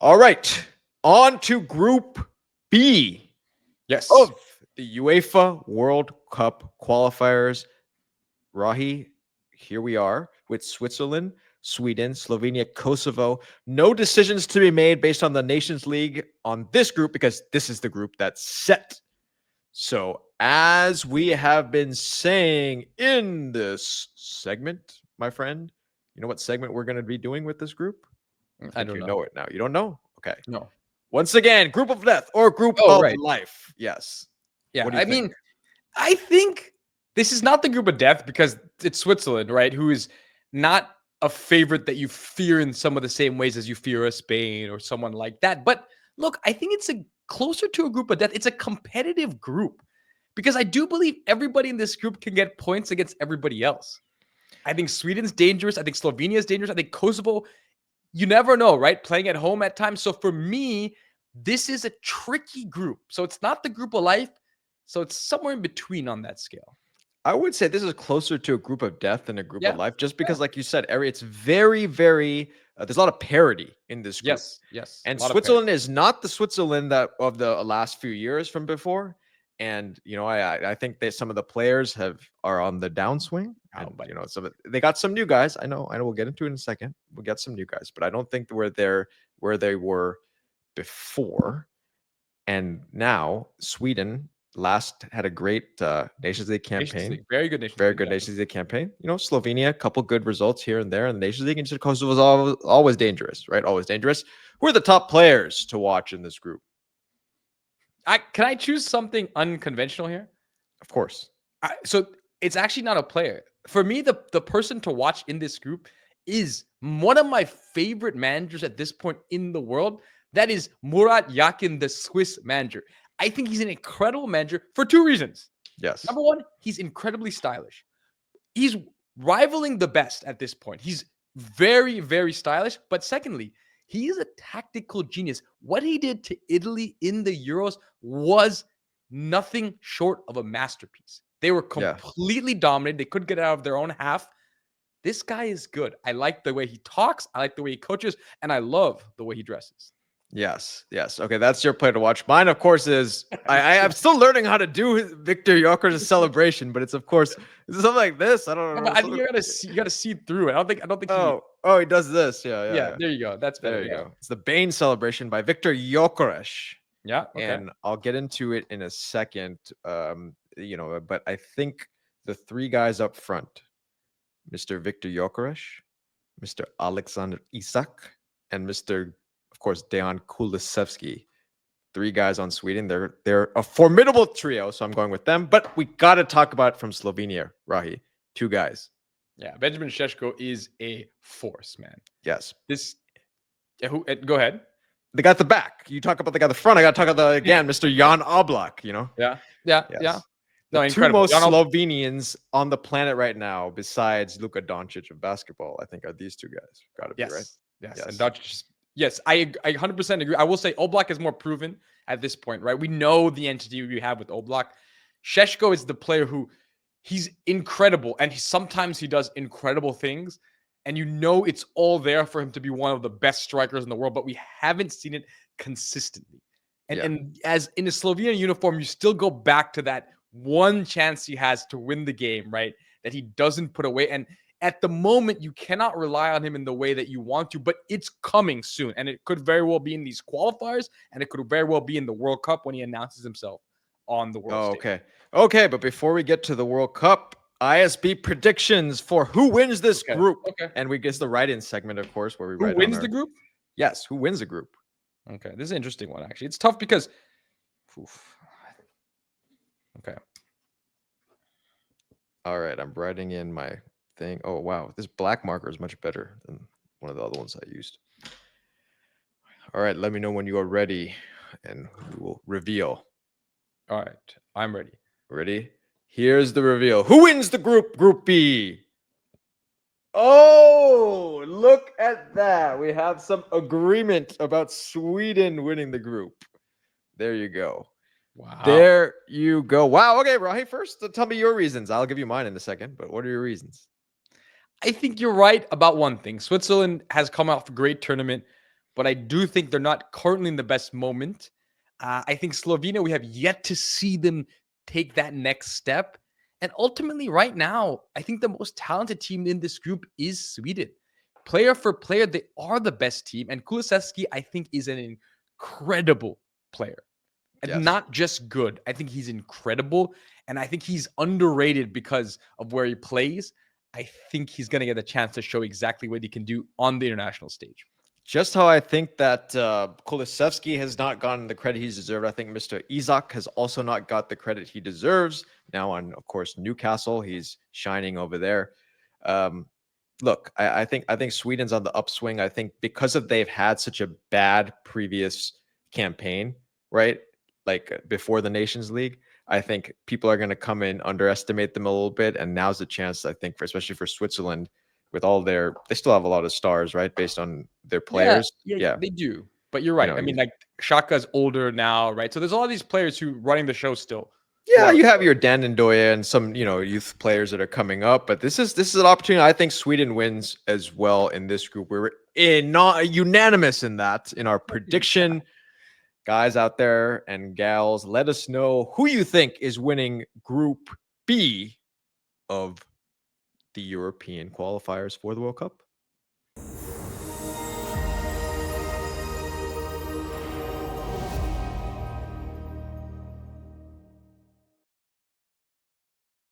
All right. On to Group B Yes. of the UEFA World Cup qualifiers. Rahi, here we are with Switzerland, Sweden, Slovenia, Kosovo. No decisions to be made based on the Nations League on this group because this is the group that's set. So, as we have been saying in this segment, my friend, you know what segment we're going to be doing with this group? I don't you know. know it now. You don't know? Okay. No. Once again, group of death or group Oh, of right. life. Yes. Yeah. What do you I think? mean, I think this is not the group of death because it's Switzerland, right? Who is not a favorite that you fear in some of the same ways as you fear a Spain or someone like that. But look, I think it's closer to a group of death. It's a competitive group because I do believe everybody in this group can get points against everybody else. I think Sweden's dangerous. I think Slovenia is dangerous. I think Kosovo, you never know, right? Playing at home at times. So for me, this is a tricky group. So it's not the group of life. So it's somewhere in between on that scale. I would say this is closer to a group of death than a group of Yeah. life, just because, like you said, it's very, very. There's a lot of parity in this group. Yes. And Switzerland is not the Switzerland that of the last few years from before. And I think that some of the players are on the downswing. And, so they got some new guys. I know. We'll get into it in a second. We'll get some new guys, but I don't think we're there where they were before. And now Sweden last had a great Nations League campaign. Very good Nations League campaign. Slovenia, a couple good results here and there in the Nations League. And just Kosovo was always dangerous, right? Always dangerous. Who are the top players to watch in this group? Can I choose something unconventional here? Of course. So it's actually not a player. For me, the person to watch in this group is one of my favorite managers at this point in the world. That is Murat Yakin, the Swiss manager. I think he's an incredible manager for two reasons. Yes. Number one, he's incredibly stylish. He's rivaling the best at this point. He's very, very stylish. But secondly, he is a tactical genius. What he did to Italy in the Euros was nothing short of a masterpiece. They were completely dominated. They couldn't get out of their own half. This guy is good. I like the way he talks. I like the way he coaches. And I love the way he dresses. Yes. Okay, that's your player to watch. Mine, of course, is I'm still learning how to do Victor Jokeris' celebration, but it's of course something like this. I don't know. I think you gotta see through it. I don't think. He does this. Yeah. There you go. That's better. There you go. It's the Bane celebration by Victor Jokeris. Yeah. Okay. And I'll get into it in a second. But I think the three guys up front, Mr. Victor Jokeris, Mr. Alexander Isak, and Mr. of course, Dejan Kulusevski, three guys on Sweden. They're a formidable trio, so I'm going with them. But we got to talk about from Slovenia, Rahi. Two guys. Yeah, Benjamin Šeško is a force, man. Yes. Go ahead. They got the back. You talk about the guy at the front. I got to talk about Mr. Jan Oblak. Yeah. No, the two most Slovenians on the planet right now, besides Luka Doncic of basketball, I think are these two guys. Got to be right. Yes. And Doncic. Yes, I 100% agree. I will say Oblak is more proven at this point, right? We know the entity we have with Oblak. Šeško is the player who he's incredible, and sometimes he does incredible things, and it's all there for him to be one of the best strikers in the world, but we haven't seen it consistently. And as in a Slovenian uniform, you still go back to that one chance he has to win the game, right? That he doesn't put away. And at the moment, you cannot rely on him in the way that you want to, but it's coming soon. And it could very well be in these qualifiers, and it could very well be in the World Cup when he announces himself on the world stage. Okay, but before we get to the World Cup, ISB predictions for who wins this group. Okay. And we get the write-in segment, of course, where we write who wins the group? Yes, who wins the group? Okay, this is an interesting one, actually. It's tough because... Okay. All right, I'm writing in my thing. Oh, wow. This black marker is much better than one of the other ones I used. All right, let me know when you are ready, and we will reveal. All right, I'm ready. Ready? Here's the reveal. Who wins the group? Group B. Oh, look at that. We have some agreement about Sweden winning the group. There you go. Wow. There you go. Wow. Okay, Rahi, first tell me your reasons. I'll give you mine in a second, but what are your reasons? I think you're right about one thing. Switzerland has come off a great tournament. but I do think they're not currently in the best moment. I think Slovenia, we have yet to see them take that next step. And ultimately, right now, I think the most talented team in this group is Sweden. Player for player, they are the best team. And Kulusevski, I think, is an incredible player. And Yes. not just good. I think he's incredible. And I think he's underrated because of where he plays. I think he's going to get a chance to show exactly what he can do on the international stage. Just how I think that Kulusevski has not gotten the credit he's deserved. I think Mr. Isak has also not got the credit he deserves. Now on, of course, Newcastle, he's shining over there. Look, I think Sweden's on the upswing. I think because of they've had such a bad previous campaign, right? Like before the Nations League, I think people are going to come in, underestimate them a little bit, and now's the chance. I think, especially for Switzerland, with all they still have a lot of stars, right? Based on their players. Yeah, they do. But you're You right. know, I mean, like Shaka's older now, right? So there's a lot of these players who running the show still. yeah, you have your Dan and Doya and some, youth players that are coming up, but this is an opportunity. I think Sweden wins as well in this group. We're not unanimous in that in our prediction. Guys out there and gals, let us know who you think is winning Group B of the European qualifiers for the World Cup.